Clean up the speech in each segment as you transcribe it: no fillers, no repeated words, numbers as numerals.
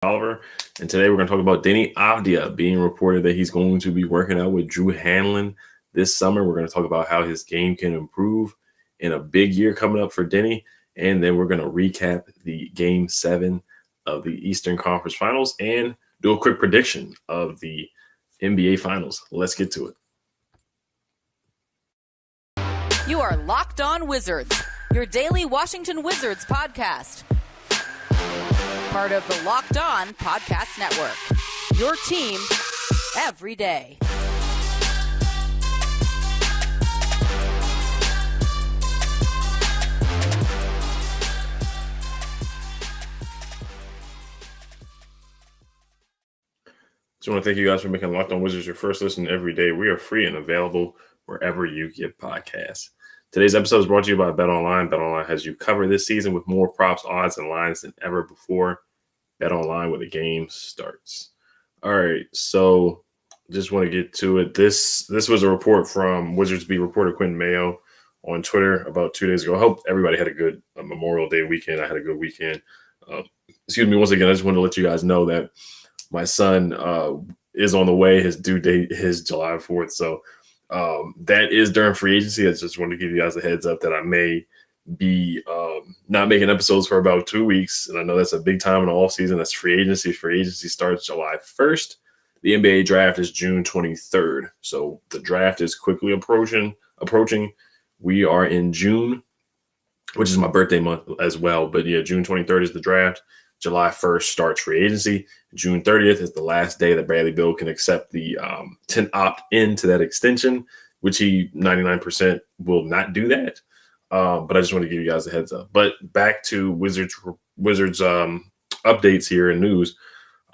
Oliver, and today we're going to talk about Deni Avdija being reported that he's going to be working out with Drew Hanlen this summer. We're going to talk about how his game can improve in a big year coming up for Deni, and then we're going to recap the Game 7 of the Eastern Conference Finals and do a quick prediction of the NBA Finals. Let's get to it. You are Locked On Wizards, your daily Washington Wizards podcast. Part of the Locked On Podcast Network, your team every day. So I want to thank you guys for making Locked On Wizards your first listen every day. We are free and available wherever you get podcasts. Today's episode is brought to you by BetOnline. BetOnline has you covered this season with more props, odds, and lines than ever before. BetOnline when the game starts. All right, so just want to get to it. This was a report from Wizards Beat reporter Quentin Mayo on Twitter about 2 days ago. I hope everybody had a good Memorial Day weekend. I had a good weekend. Excuse me, once again, I just wanted to let you guys know that my son is on the way. His due date is July 4th, so that is during free agency. I just wanted to give you guys a heads up that I may be not making episodes for about 2 weeks. And I know that's a big time in the offseason. That's free agency. Free agency starts July 1st. The NBA draft is June 23rd. So the draft is quickly approaching. We are in June, which is my birthday month as well. But yeah, June 23rd is the draft. July 1st starts free agency. June 30th is the last day that Bradley Beal can accept the opt into that extension, which he 99% will not do that. But I just want to give you guys a heads up. But back to Wizards updates here and news.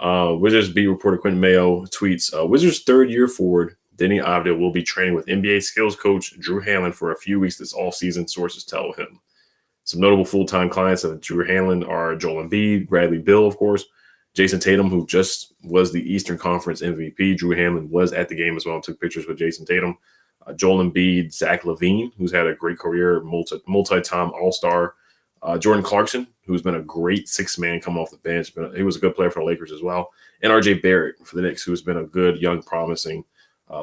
Wizards beat reporter Quentin Mayo tweets, Wizards third-year forward Deni Avdija will be training with NBA skills coach Drew Hanlen for a few weeks this offseason, sources tell him. Some notable full-time clients of Drew Hanlen are Joel Embiid, Bradley Beal, of course, Jason Tatum, who just was the Eastern Conference MVP. Drew Hanlen was at the game as well and took pictures with Jason Tatum. Joel Embiid, Zach Lavine, who's had a great career, multi-time All-Star. Jordan Clarkson, who's been a great six-man coming off the bench. But he was a good player for the Lakers as well. And R.J. Barrett for the Knicks, who's been a good, young, promising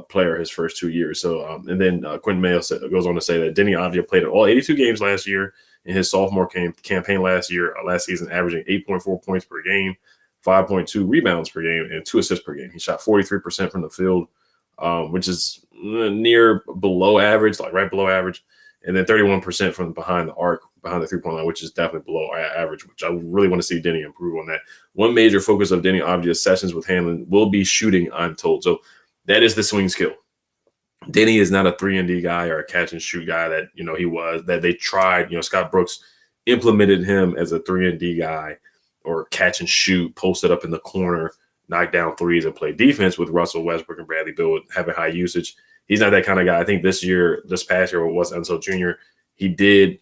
player his first 2 years. So, and then Quentin Mayo goes on to say that Deni Avdija played all 82 games last year in his sophomore campaign last season, averaging 8.4 points per game, 5.2 rebounds per game, and 2 assists per game. He shot 43% from the field, which is near below average, like right below average, and then 31% from behind the arc, behind the three-point line, which is definitely below average, which I really want to see Deni improve on that. One major focus of Deni Avdija's sessions with Hanlon will be shooting, I'm told. So that is the swing skill. Deni is not a 3-and-D guy or a catch-and-shoot guy that, he was, that they tried. Scott Brooks implemented him as a 3-and-D guy or catch-and-shoot, posted up in the corner, knock down threes, and play defense with Russell Westbrook and Bradley Beal having high usage. He's not that kind of guy. I think this past year, it was Enzo Jr., he did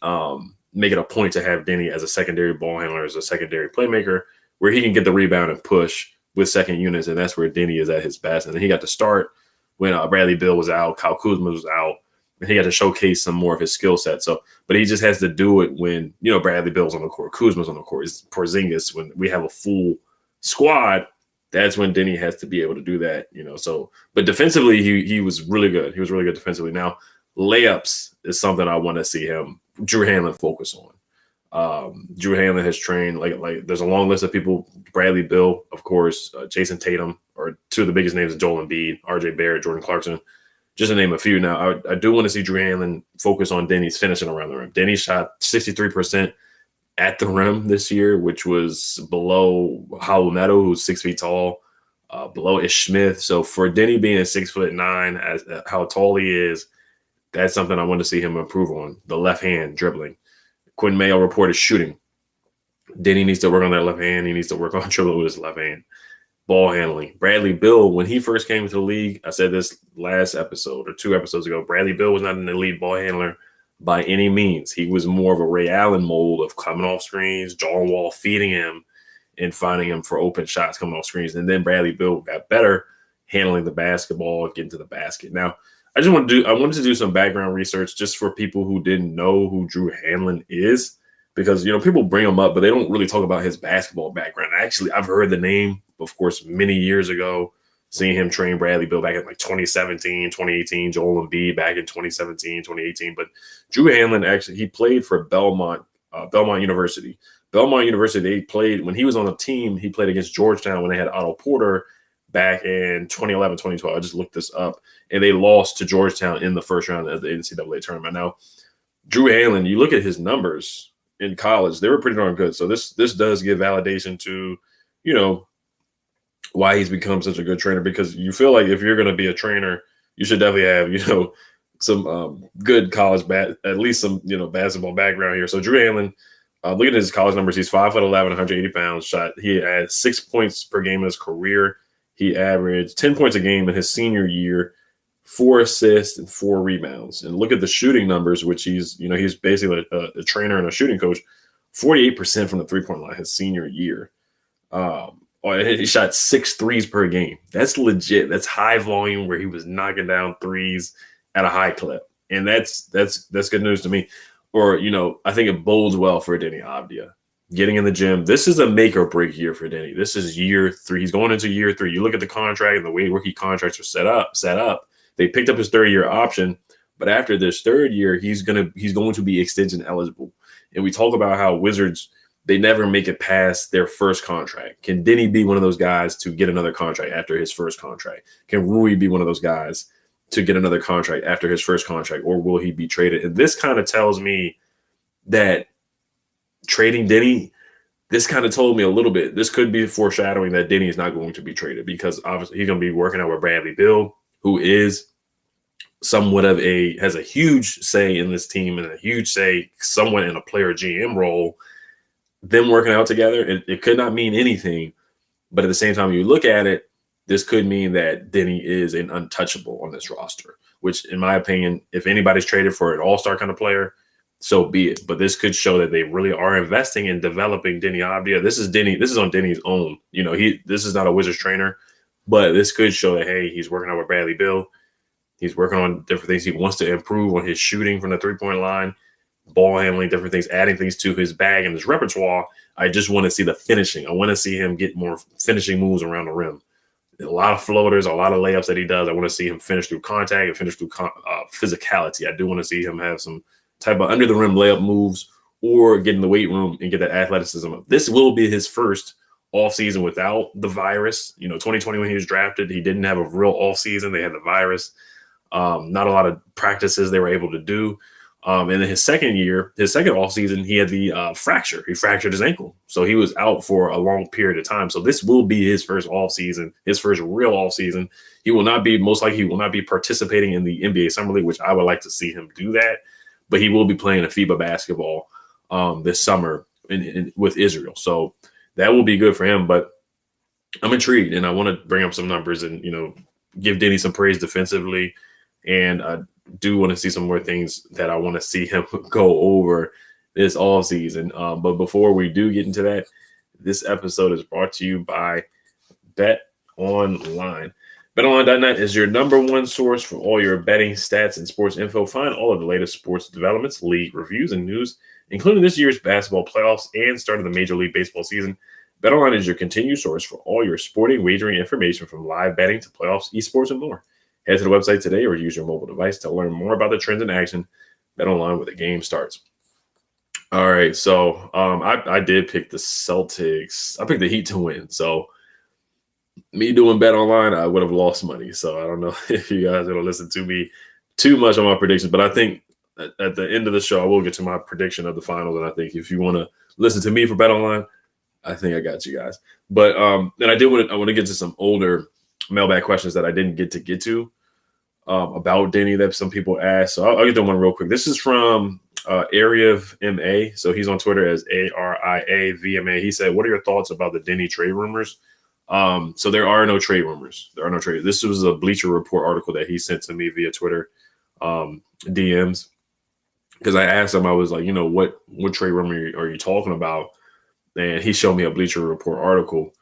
make it a point to have Deni as a secondary ball handler, as a secondary playmaker, where he can get the rebound and push with second units, and that's where Deni is at his best. And he got to start when Bradley Beal was out, Kyle Kuzma was out, and he got to showcase some more of his skill set. So, but he just has to do it when, Bradley Beal's on the court, Kuzma's on the court, it's Porzingis, when we have a full squad. That's when Deni has to be able to do that, So, but defensively, he was really good. He was really good defensively. Now, layups is something I want to see Drew Hanlen focus on. Drew Hanlen has trained like there's a long list of people. Bradley Beal, of course, Jason Tatum, or two of the biggest names: Joel Embiid, R.J. Barrett, Jordan Clarkson, just to name a few. Now, I do want to see Drew Hanlen focus on Deni's finishing around the rim. Deni shot 63% at the rim this year, which was below Howell Neto, who's 6 feet tall, below Ish Smith. So for Deni being 6'9", as how tall he is, that's something I want to see him improve on. The left hand dribbling. Quentin Mayo reported shooting. Deni needs to work on that left hand. He needs to work on dribbling with his left hand. Ball handling. Bradley Beal, when he first came into the league, I said this last episode or 2 episodes ago, Bradley Beal was not an elite ball handler by any means. He was more of a Ray Allen mold of coming off screens, John Wall feeding him, and finding him for open shots coming off screens. And then Bradley Beal got better handling the basketball, getting to the basket. Now, I wanted to do some background research just for people who didn't know who Drew Hanlen is. because, people bring him up, but they don't really talk about his basketball background. Actually, I've heard the name, of course, many years ago, seeing him train Bradley Beal back in like 2017, 2018, Joel Embiid back in 2017, 2018. But Drew Hanlen, actually, he played for Belmont University. Belmont University, they played, when he was on the team, he played against Georgetown when they had Otto Porter back in 2011, 2012. I just looked this up. And they lost to Georgetown in the first round of the NCAA tournament. Now, Drew Hanlen, you look at his numbers in college, they were pretty darn good. So this does give validation to, why he's become such a good trainer, because you feel like if you're going to be a trainer, you should definitely have, some good college, at least some, basketball background here. So Drew Hanlen, look at his college numbers. He's 5'11", 180 pounds. He had 6 points per game in his career. He averaged 10 points a game in his senior year, 4 assists and 4 rebounds. And look at the shooting numbers, which he's basically a trainer and a shooting coach. 48% from the 3-point line his senior year. He shot 6 threes per game. That's legit. That's high volume where he was knocking down threes at a high clip. And that's good news to me. Or, I think it bodes well for Deni Avdija. Getting in the gym. This is a make or break year for Deni. This is year 3. He's going into year 3. You look at the contract and the way rookie contracts are set up. They picked up his 3rd-year option, but after this 3rd year, he's going to be extension eligible. And we talk about how Wizards, they never make it past their first contract. Can Deni be one of those guys to get another contract after his first contract? Can Rui be one of those guys to get another contract after his first contract, or will he be traded? And this kind of tells me that trading Deni, this kind of told me a little bit. This could be foreshadowing that Deni is not going to be traded, because obviously he's going to be working out with Bradley Beal, who is somewhat of has a huge say in this team and a huge say somewhat in a player GM role. Them working out together, it could not mean anything. But at the same time, you look at it, this could mean that Deni is an untouchable on this roster, which in my opinion, if anybody's traded for an all-star kind of player, so be it. But this could show that they really are investing in developing Deni Avdija. This is on Deni's own. This is not a Wizards trainer, but this could show that, hey, he's working out with Bradley Beal. He's working on different things. He wants to improve on his shooting from the 3-point line, ball handling, different things, adding things to his bag and his repertoire. I just want to see the finishing. I want to see him get more finishing moves around the rim. A lot of floaters, a lot of layups that he does. I want to see him finish through contact and finish through physicality. I do want to see him have some type of under the rim layup moves, or get in the weight room and get that athleticism up. This will be his first offseason without the virus. 2020 when he was drafted, he didn't have a real offseason. They had the virus. Not a lot of practices they were able to do. And then his second offseason, he had the fracture. He fractured his ankle. So he was out for a long period of time. So this will be his first offseason, his first real offseason. He will not be participating in the NBA Summer League, which I would like to see him do that. But he will be playing a FIBA basketball this summer with Israel. So that will be good for him. But I'm intrigued, and I want to bring up some numbers and, give Deni some praise defensively. And I do want to see some more things that I want to see him go over this offseason. But before we do get into that, this episode is brought to you by Bet Online. BetOnline.net is your number one source for all your betting stats and sports info. Find all of the latest sports developments, league reviews, and news, including this year's basketball playoffs and start of the Major League Baseball season. BetOnline is your continued source for all your sporting wagering information, from live betting to playoffs, esports, and more. Head to the website today or use your mobile device to learn more about the trends in action. BetOnline where the game starts. All right, so I did pick the Celtics. I picked the Heat to win. So me doing BetOnline, I would have lost money. So I don't know if you guys are going to listen to me too much on my predictions, but I think at the end of the show, I will get to my prediction of the finals. And I think if you want to listen to me for BetOnline, I think I got you guys. But and I want to get to some older mailbag questions that I didn't get to about Deni that some people asked. So I'll get to one real quick. This is from Area of MA. So he's on Twitter as ARIAVMA. He said, "What are your thoughts about the Deni trade rumors?" So there are no trade rumors. There are no trade. This was a Bleacher Report article that he sent to me via Twitter DMs, because I asked him, I was like, what trade rumor are you talking about? And he showed me a Bleacher Report article,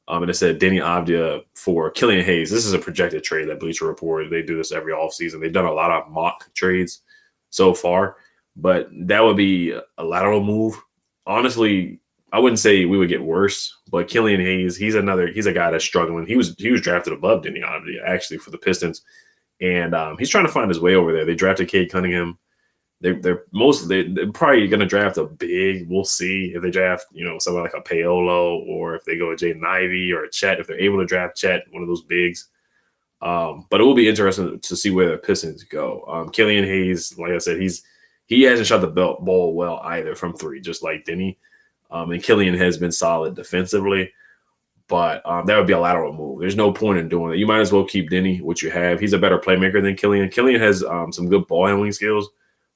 and it said Deni Avdija for Killian Hayes. This is a projected trade that Bleacher Report, they do this every offseason. They've done a lot of mock trades so far, but that would be a lateral move. honestly, I wouldn't say we would get worse, but Killian Hayes, he's a guy that's struggling. He was drafted above Deni Avdija actually for the Pistons, and he's trying to find his way over there. They drafted Cade Cunningham. They're probably going to draft a big. We'll see if they draft someone like a Paolo, or if they go with Jaden Ivey or a Chet, if they're able to draft Chet, one of those bigs. But it will be interesting to see where the Pistons go. Killian Hayes, like I said, he hasn't shot the ball well either from three, just like Deni. And Killian has been solid defensively, but that would be a lateral move. There's no point in doing it. You might as well keep Deni, what you have. He's a better playmaker than Killian. Killian has some good ball handling skills,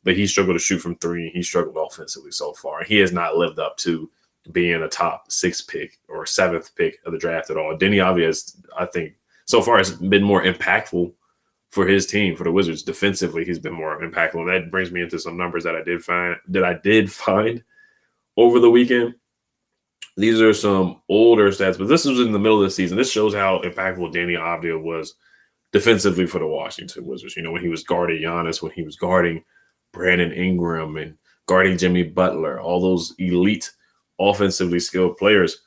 but he struggled to shoot from three. He struggled offensively so far. He has not lived up to being a top 6th pick or 7th pick of the draft at all. Deni Avdija, I think, so far has been more impactful for his team, for the Wizards. Defensively, he's been more impactful. And that brings me into some numbers that I did find over the weekend. These are some older stats, but this was in the middle of the season. This shows how impactful Deni Avdija was defensively for the Washington Wizards. When he was guarding Giannis, when he was guarding Brandon Ingram and guarding Jimmy Butler, all those elite offensively skilled players.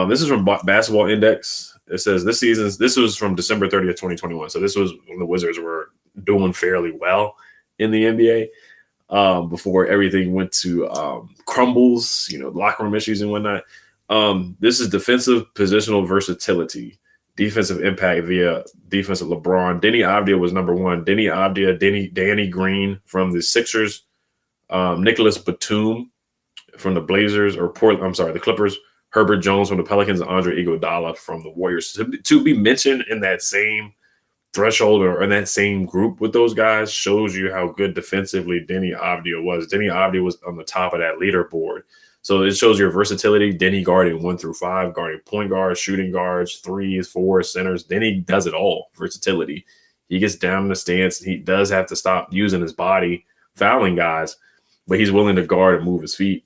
This is from Basketball Index. It says this was from December 30th, 2021. So this was when the Wizards were doing fairly well in the NBA before everything went to crumbles, locker room issues and whatnot. This is defensive positional versatility, defensive impact via defensive LeBron. Deni Avdija was number 1. Deni Avdija, Danny Green from the Sixers, Nicholas Batum from the Blazers, the Clippers, Herbert Jones from the Pelicans, and Andre Iguodala from the Warriors. To be mentioned in that same threshold or in that same group with those guys shows you how good defensively Deni Avdija was. Deni Avdija was on the top of that leaderboard. So it shows your versatility. Deni guarding 1 through 5, guarding point guards, shooting guards, 3s, 4s, centers. Deni does it all. Versatility. He gets down in the stance. He does have to stop using his body, fouling guys, but he's willing to guard and move his feet.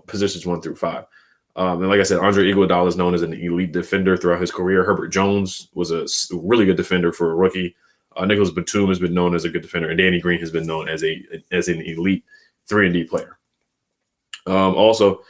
Positions 1 through 5. And like I said, Andre Iguodala is known as an elite defender throughout his career. Herbert Jones was a really good defender for a rookie. Nicholas Batum has been known as a good defender, and Danny Green has been known as an elite 3-and-D player. Also,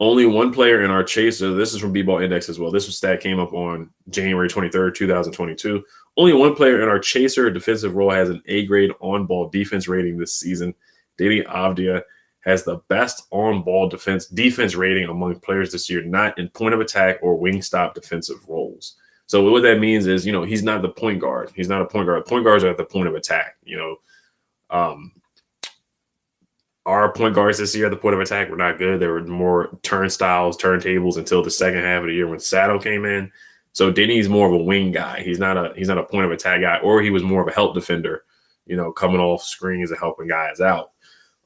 only one player in our chaser. This is from B-Ball Index as well. This stat came up on January 23rd, 2022. Only one player in our chaser defensive role has an A-grade on-ball defense rating this season. Deni Avdija has the best on-ball defense rating among players this year, not in point of attack or wing stop defensive roles. So what that means is, he's not the point guard. He's not a point guard. Point guards are at the point of attack. Our point guards this year at the point of attack were not good. There were more turntables until the second half of the year when Sato came in. So Denny's more of a wing guy. He's not a point of attack guy, or he was more of a help defender, coming off screens and helping guys out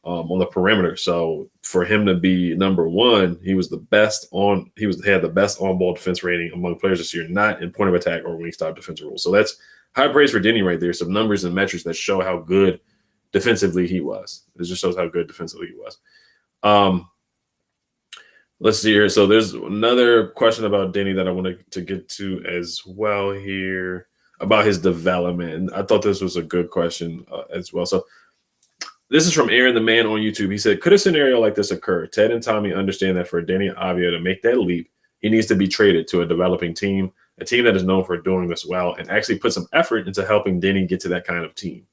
on the perimeter. So for him to be number 1, he had the best on-ball defense rating among players this year, not in point of attack or wing stop defensive roles. So that's high praise for Deni right there. Some numbers and metrics that show how good defensively he was. It just shows how good defensively he was. Let's see here. So there's another question about Deni that I wanted to get to as well here about his development. I thought this was a good question as well. So this is from Aaron the Man on YouTube. He said, could a scenario like this occur? Ted and Tommy understand that for Deni Avdija to make that leap, he needs to be traded to a developing team, a team that is known for doing this well, and actually put some effort into helping Deni get to that kind of team.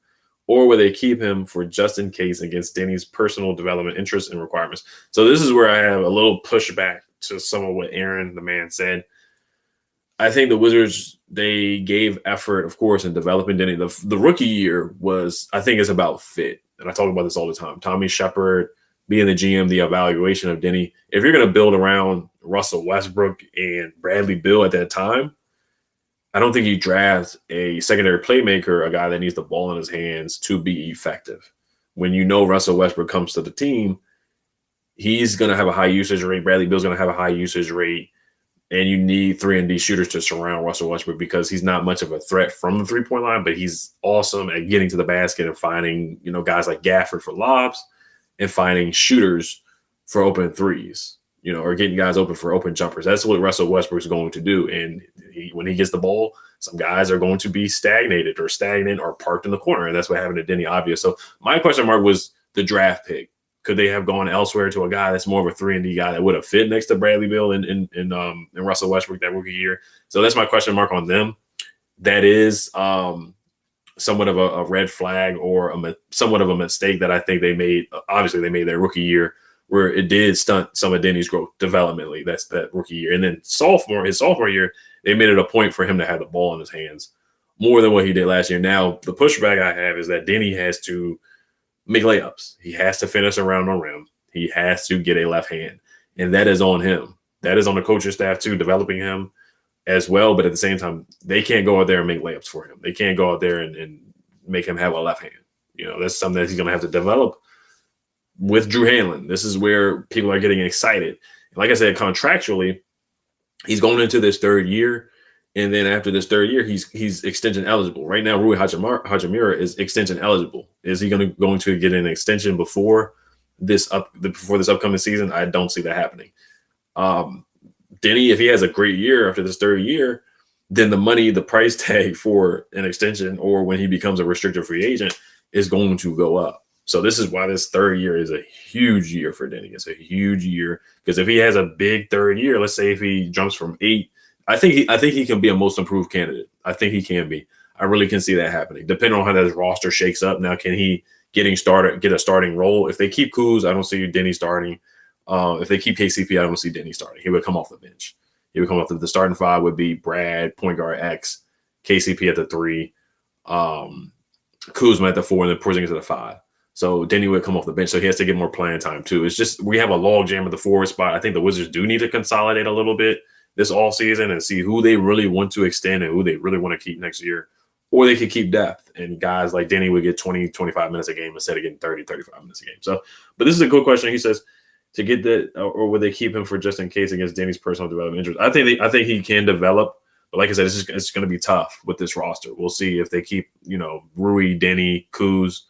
Or will they keep him for just in case against Denny's personal development interests and requirements? So this is where I have a little pushback to some of what Aaron the Man said. I think the Wizards, they gave effort, of course, in developing Deni. The rookie year is about fit. And I talk about this all the time. Tommy Shepard being the GM, the evaluation of Deni. If you're going to build around Russell Westbrook and Bradley Beal at that time, I don't think you draft a secondary playmaker, a guy that needs the ball in his hands to be effective. When Russell Westbrook comes to the team, he's going to have a high usage rate. Bradley Beal's going to have a high usage rate. And you need 3-and-D shooters to surround Russell Westbrook because he's not much of a threat from the three-point line, but he's awesome at getting to the basket and finding, guys like Gafford for lobs and finding shooters for open threes, or getting guys open for open jumpers. That's what Russell Westbrook's going to do. And when he gets the ball, some guys are going to be stagnant or parked in the corner. And that's what happened to Deni Avdija. So my question mark was the draft pick. Could they have gone elsewhere to a guy that's more of a 3-and-D guy that would have fit next to Bradley Beal and Russell Westbrook that rookie year? So that's my question mark on them. That is somewhat of a red flag or somewhat of a mistake that I think they made. Obviously, they made their rookie year where it did stunt some of Deni's growth developmentally. That's that rookie year. And then his sophomore year, they made it a point for him to have the ball in his hands more than what he did last year. Now, the pushback I have is that Deni has to make layups. He has to finish around the rim. He has to get a left hand. And that is on him. That is on the coaching staff too, developing him as well. But at the same time, they can't go out there and make layups for him. They can't go out there and make him have a left hand. That's something that he's going to have to develop with Drew Hanlen. This is where people are getting excited. Like I said, contractually, he's going into this third year. And then after this third year, he's extension eligible. Right now, Rui Hachimura is extension eligible. Is he going to get an extension before this upcoming season? I don't see that happening. Deni, if he has a great year after this third year, then the price tag for an extension or when he becomes a restricted free agent is going to go up. So this is why this third year is a huge year for Deni. It's a huge year because if he has a big third year, let's say if he jumps from 8, I think he can be a most improved candidate. I think he can be. I really can see that happening. Depending on how that roster shakes up. Now, can he get a starting role? If they keep Kuz, I don't see Deni starting. If they keep KCP, I don't see Deni starting. He would come off the bench. He would come off the starting 5 would be Brad, point guard X, KCP at the 3, Kuzma at the 4, and then Porzingis at the 5. So Deni would come off the bench, so he has to get more playing time too. It's just we have a log jam at the forward spot. I think the Wizards do need to consolidate a little bit this offseason and see who they really want to extend and who they really want to keep next year. Or they could keep depth, and guys like Deni would get 20, 25 minutes a game instead of getting 30, 35 minutes a game. So, but this is a good question. He says, to get that, or would they keep him for just in case against Deni's personal development injuries? I think he can develop, but like I said, it's going to be tough with this roster. We'll see if they keep, Rui, Deni, Kuz,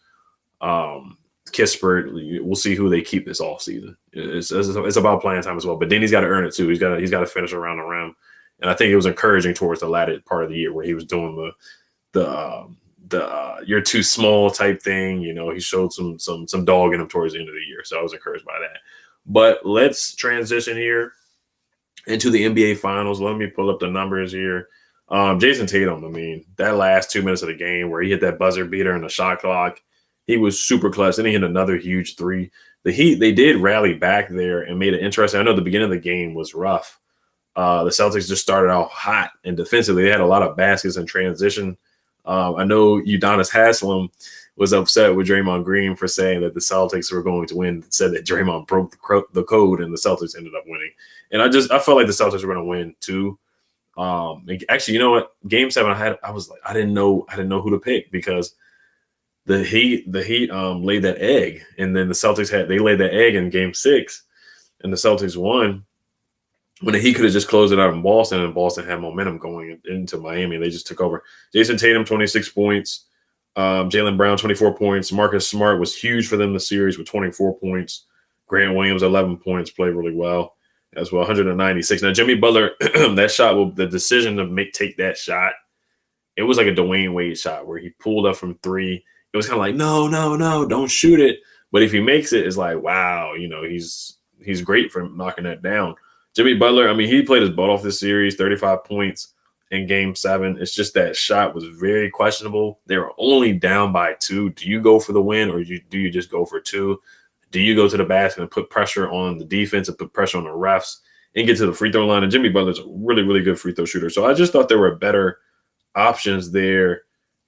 Kispert. We'll see who they keep this offseason. It's about playing time as well, but Deni's got to earn it too. He's got to finish around the rim, and I think it was encouraging towards the latter part of the year where he was doing the you're too small type thing. He showed some dog in him towards the end of the year, so I was encouraged by that. But let's transition here into the NBA Finals. Let me pull up the numbers here. Jason Tatum, that last 2 minutes of the game where he hit that buzzer beater in the shot clock, he was super clutch. Then he hit another huge 3. The Heat, they did rally back there and made it interesting. I know the beginning of the game was rough. The Celtics just started out hot and defensively. They had a lot of baskets in transition. I know Udonis Haslem was upset with Draymond Green for saying that the Celtics were going to win, said that Draymond broke the code and the Celtics ended up winning. And I felt like the Celtics were going to win too. Actually, you know what? Game 7, I was like, I didn't know who to pick because the Heat laid that egg, and then the Celtics laid that egg in Game 6, and the Celtics won. When the Heat could have just closed it out in Boston, and Boston had momentum going into Miami, they just took over. Jason Tatum, 26 points. Jaylen Brown, 24 points. Marcus Smart was huge for them this series with 24 points. Grant Williams, 11 points, played really well as well, 196. Now, Jimmy Butler, that shot, the decision to take that shot, it was like a Dwayne Wade shot where he pulled up from 3. It was kind of like, no, don't shoot it. But if he makes it, it's like, wow, he's great for knocking that down. Jimmy Butler, he played his butt off this series, 35 points in Game 7. It's just that shot was very questionable. They were only down by 2. Do you go for the win or do you just go for 2? Do you go to the basket and put pressure on the defense and put pressure on the refs and get to the free throw line? And Jimmy Butler's a really, really good free throw shooter. So I just thought there were better options there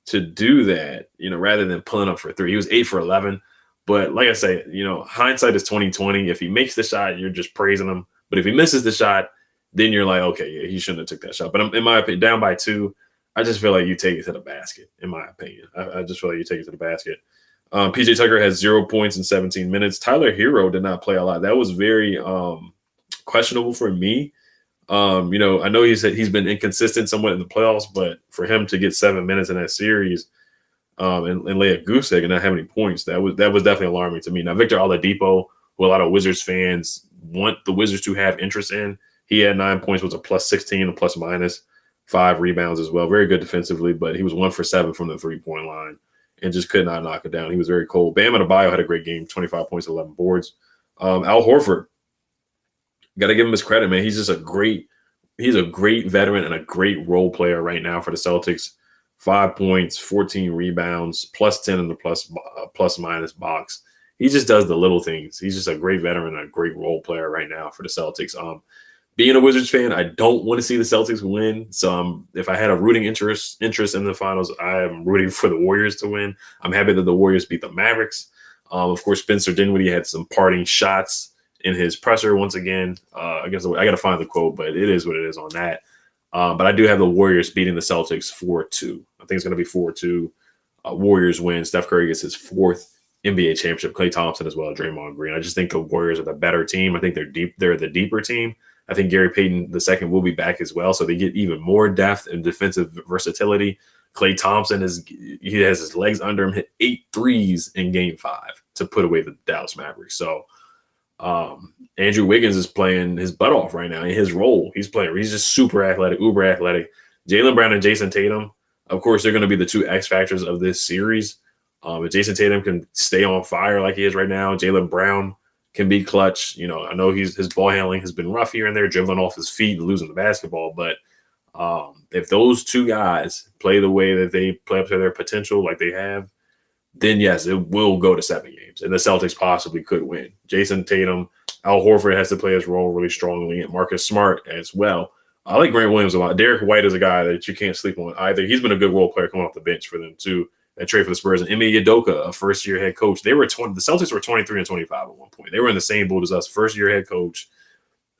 to do that, rather than pulling up for 3. He was 8 for 11. But like I say, hindsight is 20/20. If he makes the shot, you're just praising him. But if he misses the shot, then you're like, okay, yeah, he shouldn't have took that shot. But in my opinion, down by 2, I just feel like you take it to the basket, in my opinion. I just feel like you take it to the basket. PJ Tucker has 0 points in 17 minutes. Tyler Hero did not play a lot. That was very questionable for me. I know he's been inconsistent somewhat in the playoffs, but for him to get 7 minutes in that series and lay a goose egg and not have any points, that was definitely alarming to me. Now, Victor Oladipo, who a lot of Wizards fans want the Wizards to have interest in, he had 9 points, was a plus 16, a plus minus, 5 rebounds as well. Very good defensively, but he was 1 for 7 from the 3-point line. and just could not knock it down. He was very cold. Bam Adebayo had a great game, 25 points, 11 boards. Al Horford, got to give him his credit, man. He's a great veteran and a great role player right now for the Celtics. 5 points, 14 rebounds, plus 10 in the plus minus box. He just does the little things. He's just a great veteran and a great role player right now for the Celtics. Being a Wizards fan, I don't want to see the Celtics win. So if I had a rooting interest in the finals, I am rooting for the Warriors to win. I'm happy that the Warriors beat the Mavericks. Of course, Spencer Dinwiddie had some parting shots in his presser once again. I got to find the quote, but it is what it is on that. But I do have the Warriors beating the Celtics 4-2. I think it's going to be 4-2. Warriors win. Steph Curry gets his 4th NBA championship. Klay Thompson as well. Draymond Green. I just think the Warriors are the better team. I think they're deep. They're the deeper team. I think Gary Payton II will be back as well, so they get even more depth and defensive versatility. Klay Thompson has his legs under him, hit 8 threes in Game 5 to put away the Dallas Mavericks. So Andrew Wiggins is playing his butt off right now in his role. He's just super athletic, uber athletic. Jaylen Brown and Jason Tatum, of course, they're going to be the 2 X factors of this series. If Jason Tatum can stay on fire like he is right now, Jaylen Brown can be clutch. I know his ball handling has been rough here and there, dribbling off his feet and losing the basketball. But if those 2 guys play the way that they play up to their potential like they have, then yes, it will go to 7 games. And the Celtics possibly could win. Jason Tatum, Al Horford has to play his role really strongly, and Marcus Smart as well. I like Grant Williams a lot. Derek White is a guy that you can't sleep on either. He's been a good role player coming off the bench for them too. That trade for the Spurs. And Ime Udoka, a first-year head coach. The Celtics were 23-25 at one point. They were in the same boat as us, first-year head coach.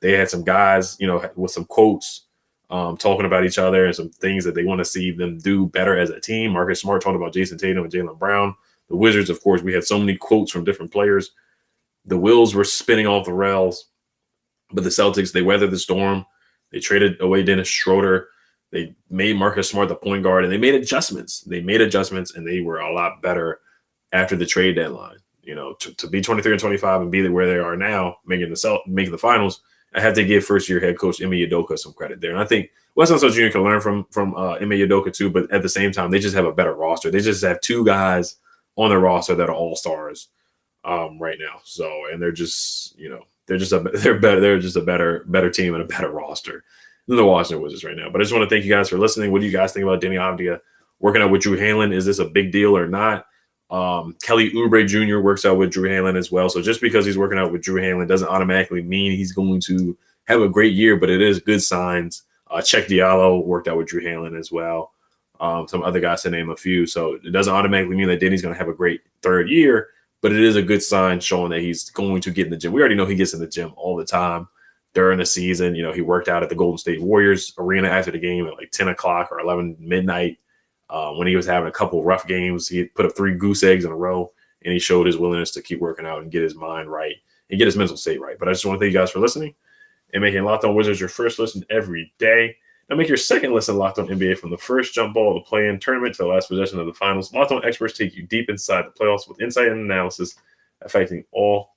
They had some guys, with some quotes talking about each other and some things that they want to see them do better as a team. Marcus Smart talked about Jason Tatum and Jaylen Brown. The Wizards, of course, we had so many quotes from different players. The wheels were spinning off the rails. But the Celtics, they weathered the storm. They traded away Dennis Schroeder. They made Marcus Smart the point guard, and they made adjustments. And they were a lot better after the trade deadline. To be 23-25 and be where they are now, making the finals, I have to give first-year head coach Ime Udoka some credit there. And I think Wes Unseld Jr. can learn from Ime Udoka too, but at the same time, they just have a better roster. They just have 2 guys on their roster that are all-stars right now. So, and they're just a better team and a better roster than the Washington Wizards right now. But I just want to thank you guys for listening. What do you guys think about Deni Avdija working out with Drew Hanlen? Is this a big deal or not? Kelly Oubre Jr. works out with Drew Hanlen as well. So just because he's working out with Drew Hanlen doesn't automatically mean he's going to have a great year, but it is good signs. Check Diallo worked out with Drew Hanlen as well. Some other guys to name a few. So it doesn't automatically mean that Deni's going to have a great 3rd year, but it is a good sign showing that he's going to get in the gym. We already know he gets in the gym all the time during the season. He worked out at the Golden State Warriors arena after the game at like 10 o'clock or 11 midnight. When he was having a couple of rough games, he put up 3 goose eggs in a row, and he showed his willingness to keep working out and get his mind right and get his mental state right. But I just want to thank you guys for listening and making Locked On Wizards your first listen every day. Now make your second listen Locked On NBA from the first jump ball of the play-in tournament to the last possession of the finals. Locked On experts take you deep inside the playoffs with insight and analysis affecting all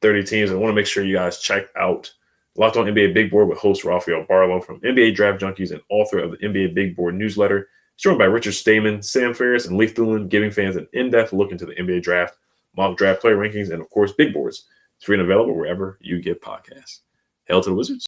30 teams. I want to make sure you guys check out Locked On NBA Big Board with host Rafael Barlow from NBA Draft Junkies and author of the NBA Big Board newsletter. He's joined by Richard Stamen, Sam Ferris, and Leif Thulin, giving fans an in-depth look into the NBA draft, mock draft player rankings, and, of course, big boards. It's free and available wherever you get podcasts. Hail to the Wizards.